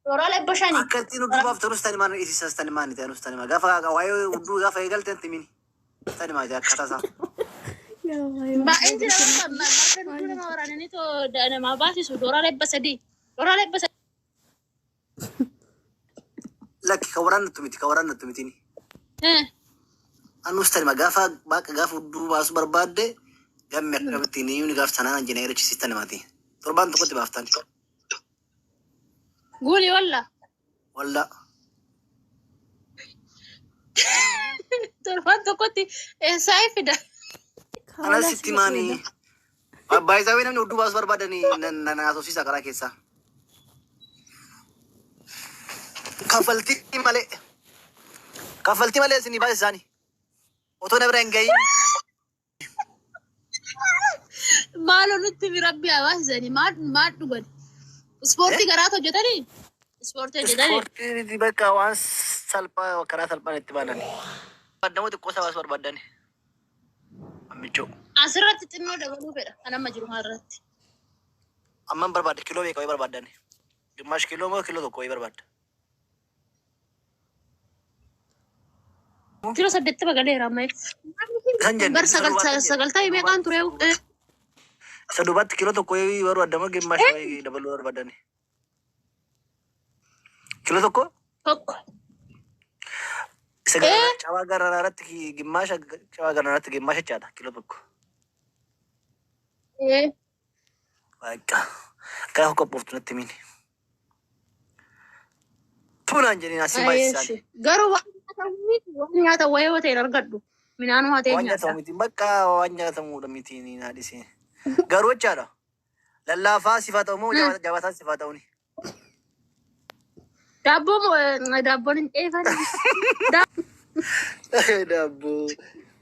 Dorale bashani. Akkatti nu dubaaf turus tani maan isisas tani maan ite anus tani maa gaafa waa'ee udduu gaafa eegalte anti mini tani maa akkata isaa. Ma injira marka dudura ma waranani to dana ma baasisu dorale basadi. Lakki ka waraannattu miti ni. Anus tani maa gaafa udduu baasu barbaadde gamme akkamitti ni yuni gaaf sanaan jina irachisi tani maati. Torbaan tokkotti baaftan. Guli walla. Torbaan tokkotti saayifida. Ana sitti maanii. Baay'isawee namni udduu baasu barbaadanii nan haasofsiisa karaa keessaa. Kaffaltii malee isinii baasisaani. Otoo na bira hin gahin. Maaloo nutti birabbii hawaasisanii maal dhugan? Ispoortii garaatu hojjetanii? Ispoortii bakka waan salphaa karaa salphaan itti baanani. Baddamoo xiqqoo isaa baasu barbaadani. Ammichoo. Asirratti xinnoo dabaluu fedha kan amma jiru maalirratti? Amman barbaadde kiloo meeqa wayii barbaadani? Gimaash kiloo moo kiloo tokko wayii barbaadda? Kilo 8 galeera amma. Kan jenne. Bar sagaltaa meeqaan ture? Isa duubatti kiloo tokko wayii barbaadama gimaash wayii dabaluu barbaadani. Kilo tokko? Tokko. Isa cawaa garararatti gimmaasha chaata kilo tokko. Waaqa. Gaafa qophooftu natti mini. Tuunaan jedhanii asii baay'isaan. Garuu waan nyaata wayii yoo ta'e argadhu. Minaanuu haa ta'e nyaata. Waan nyaatamu miti. Bakka waan nyaatamuudha miti ni naadhisi. Garuu jechaadha. Lallaafaa sifaa ta'u moo jabaataa sifaa ta'uuni? Daabboon hin dheefan.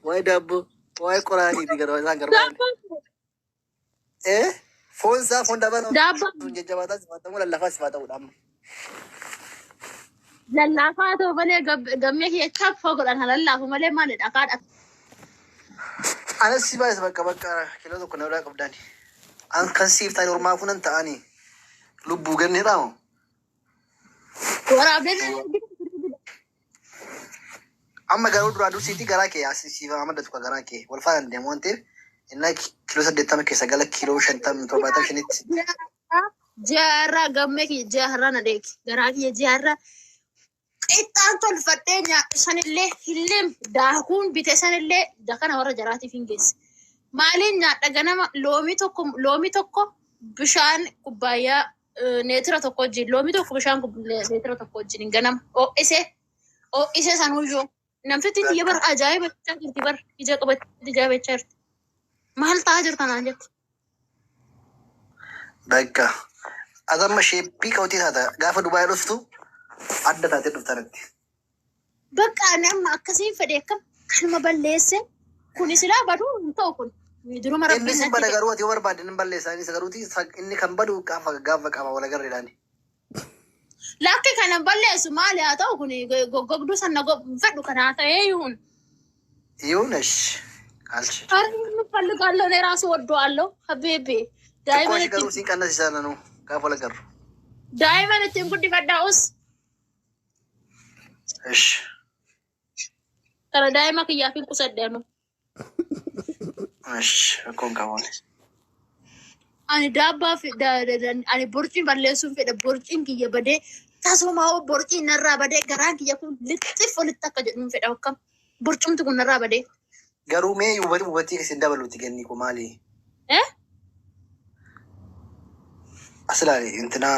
Waa'ee qoraaniiti isaan garbaan. Foon isaa foon dabaluu. Jajjabaataa sifaa ta'uu lallaafaa sifaa ta'uudha amma. Lallaafaa ta'u malee gammee keessa foo godhan lallaafu malee maalidha kaadha. Anas si baay'isa bakka kiloo tokko na biraa qabdaani. An kan siif ta'anii ormaa kunan ta'anii lubbuu ganneedhaa moo? Amma garuu duraa dursiitii garaa kee asiisiifaa amaddatu ka garaa kee wal faana deemu waan ta'eef inni kiloo 80 keessa gala kiloo 50 75. Jaarraa gammee kiyya jaarraa na deeki garaa kiyya jaarraa qixxaan tolfadhee nyaadhu sanillee hillim daakuun bite sanillee dakana warra jaraatiif hin geesse. Maaliin nyaadha ganama loomii tokko bishaan kubbaayyaa neetira tokko wajjin loomii tokko bishaan neetira tokko wajjin ganama ho'isee sanuyyuu namtitti iyya bar ajaa'iba jirti bar ija qabatti ajaa'ibachaa jirti. Maal ta'aa jirta naan jettu? Bakka atamma sheeppii qawwtii taata gaafa Dubaayii dhuftu adda taatee dhuftanatti. Bakka nama akkasiin fedhe akkam kanuma balleesse kuni silaa baduu hin ta'u kun. Inni sin bada garuu ati yoo barbaadde hin balleessaa inni garuuti inni kan badu gaafa qaba wal agarreedhaani. Lakki kana balleessu maali haa ta'u kun goggogduu sana fedhu kanaa ta'ee ይሁን ይሁንሽ አልሽ ፈልጋለሁ እኔ ራሱ ወደዋለሁ ሀቢቤ ዳይመንት ገሩ ሲንቀነስ ይሳለ ነው ጋፎ ለገሩ ዳይመንት እንግዲህ ፈዳውስ እሺ ተረ ዳይማ ከያፊን ቁሰደ ነው እሺ ኮን ካሆነ ani dabba ani borciin balleessuun fedha borciin kiyya badee tasumaa borciin narraa badee garaan kiyya kun lixxif walitti akka jedhuun fedha akkam borcumti kun narraa badee. Garuu mee hubatii isin dabaluuti kenni kun maali? Asilaali intina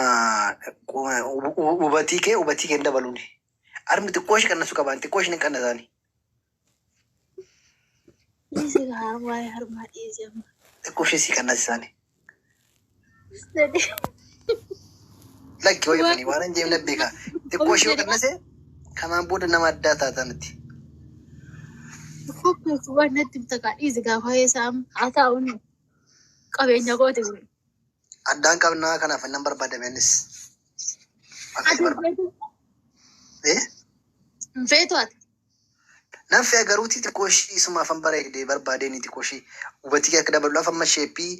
hubatii kee dabaluuni. Armi xiqqoo ishee qannasu qaban xiqqoo ishee hin qannasaani. Dhiisii waa'ee harmaa dhiisii amma. Xiqqoo ishee si qannasisaani. Lakki wayii waan hin jeemne beeka. Xiqqoo ishee qannase kanaan booda nama addaa taatanatti. Waan natti mutakaa dhiisii gaafa eessaa haa ta'uun qabeenya goote kun. Addaan qabnaa kanaaf nan barbaadamenis. Feetu ati. Nan fee garuutii xiqqoo ishee isumaafan bareedee barbaadeen xiqqoo ishee hubatii akka dabaluudhaaf amma sheeppii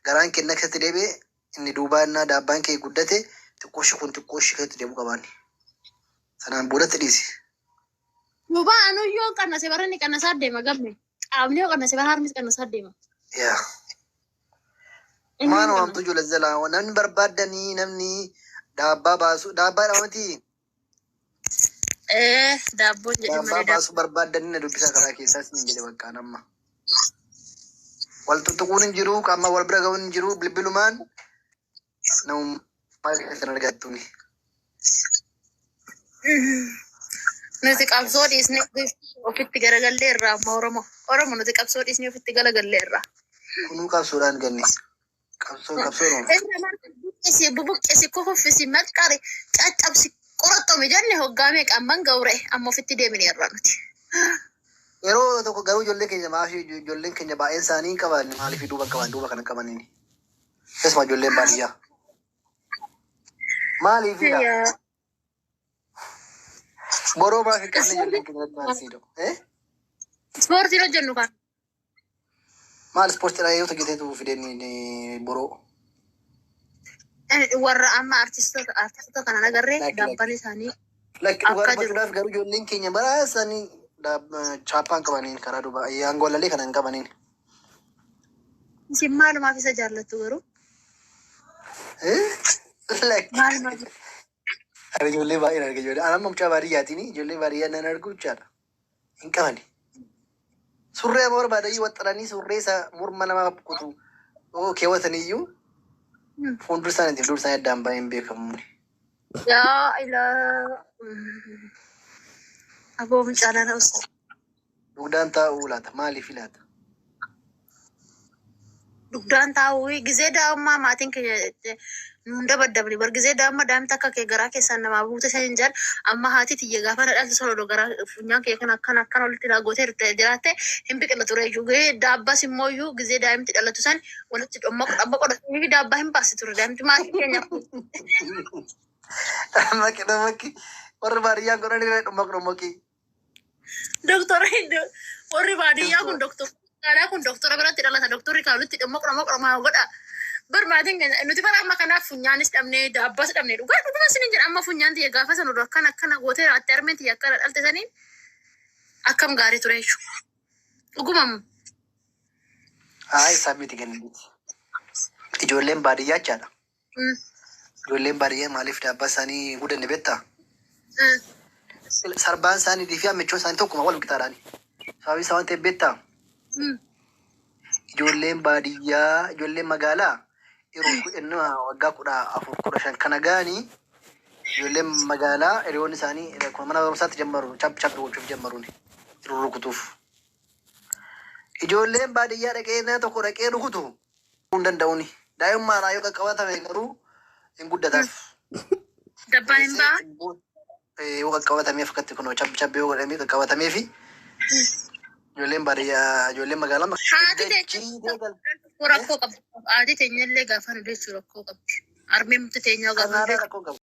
garaan kenna keessatti deebi'ee inni duubaannaa daabbaan kee guddate xiqqooshi kun xiqqooshi keetti deemu qabaanni. Sanaan boodatti dhiisi. Duuba anuyyoo qannase baranni qannasaa deema gamme. Qaamni yoo qannase bara harmis qannasaa deema. Yaa. Maan waamtu ijoollee jalaa namni barbaaddanii namni daabbaa baasu daabbaa dhaamati. Daabboon jedhama. Daabbaa baasu barbaaddanii na dubbisaa karaa keessaas ni jedhe bakka namma. Wal tuttuquun hin jiru qaama wal bira ga'uun hin jiru bilbilumaan namummaa keessan argattuuni. Nuti qabsoo dhiisnee ofitti garagallee irraa amma Oromoo nuti qabsoo dhiisnee ofitti garagallee irraa. Kunuu qabsoodhaan ganne. Qabsoo bubuqqisi kufuffisi maxqari caccabsi qoraxxoome jenne hoggaamee qaamman ga'ure amma ofitti deemine irraa nuti. Yeroo tokko garuu ijoollee keenya maafi ijoolleen keenya baay'een isaanii qaban maaliif duuba qaban duuba kana qabaniini. Keessumaa ijoolleen baadiyyaa. Maaliifidha? Boroo maafi qabne ijoolleen keenya maaliifidha? Ispoortii hojjennu kan. Maal ispoortiidha yoo ta'e fideen boroo. Warra amma artistoota kana agarree daabbaan isaanii akka jiru. Garuu ijoolleen keenya baraa isaanii chaappaan qabaniin karaa duuba aangoolalee kana hin qabaniin. Isin maalumaaf isa jaallattu garuu? Maalumaaf? Ani ijoollee baay'een arga ijoollee. Ani amma mucaa baadiyyaatiin ijoollee baadiyyaa nan argu jechaadha. Hin qabani. Surree amma barbaadanii waxxananii surree isa morma namaa kutu keewwataniyyuu fuuldura isaaniitiif dura isaanii addaan baay'een beekamu. Yaa ilaa. Aboo mucaalaan hawusa. Dugdaan taa'uu laata? Maaliif laata? Dugdaan taa'uu gizee daa'ummaa maatiin keenya nuun dabaddabni bar gizee daa'ummaa daa'imta akka kee garaa keessaan namaa buute shan jaan amma haati tiyya gaafa na dhalti solodoo garaa funyaan kee kan akkana walitti laagotee jiraatte hin biqila ture iyyuu daabbas immoo iyyuu gizee daa'imti dhalatu san walitti dhomma godhatanii fi daabbaa hin baasi ture daa'imti maatiin keenya. Makki warri baadiyyaa godhanii dhommoki. Doktora warri baadiyyaa kun doktora biratti dhalata doktorri kaalutti dhomma godha. Barbaaden nuti bara amma kanaaf funyaanis dhabnee daabbaas dhabnee dhuguma isin jedha amma funyaan tiyya gaafa san odoo akkana gootee atti armeen tiyya akkana dhalte saniin akkam gaarii ture jechuudha. Dhugumamu. Isaa miti ganniiti. Ijoolleen baadiyyaa jechaadha. Ijoolleen baadiyyaa maaliif daabbaa isaanii gudanne beektaa? Sarbaan isaanii fi ammichoon isaanii tokkuma wal qixaadhaani. Sababii isaa waan ta'eef beektaa? Ijoolleen baadiyyaa ijoolleen magaalaa yeroo inni waggaa 14-15 kana ga'anii ijoolleen magaalaa hiriyoonni isaanii mana barumsaatti jammaru chap gochuuf jammaruun rukutuuf. Ijoolleen baadiyyaa dhaqee tokko dhaqee rukutu hin danda'uuni. Daa'imman yoo qaqqabatame garuu hin guddataaf. Dabbaan hin ba'a. Yoo qaqqabatameef akkatti kun chap yoo godhamee qaqqabatamee fi ijoolleen baadiyyaa ijoolleen magaalaa rakkoo qabdi. Haati teenyallee gaafa nu jechuun rakkoo qabdi. Armee murti teenyaa gaafa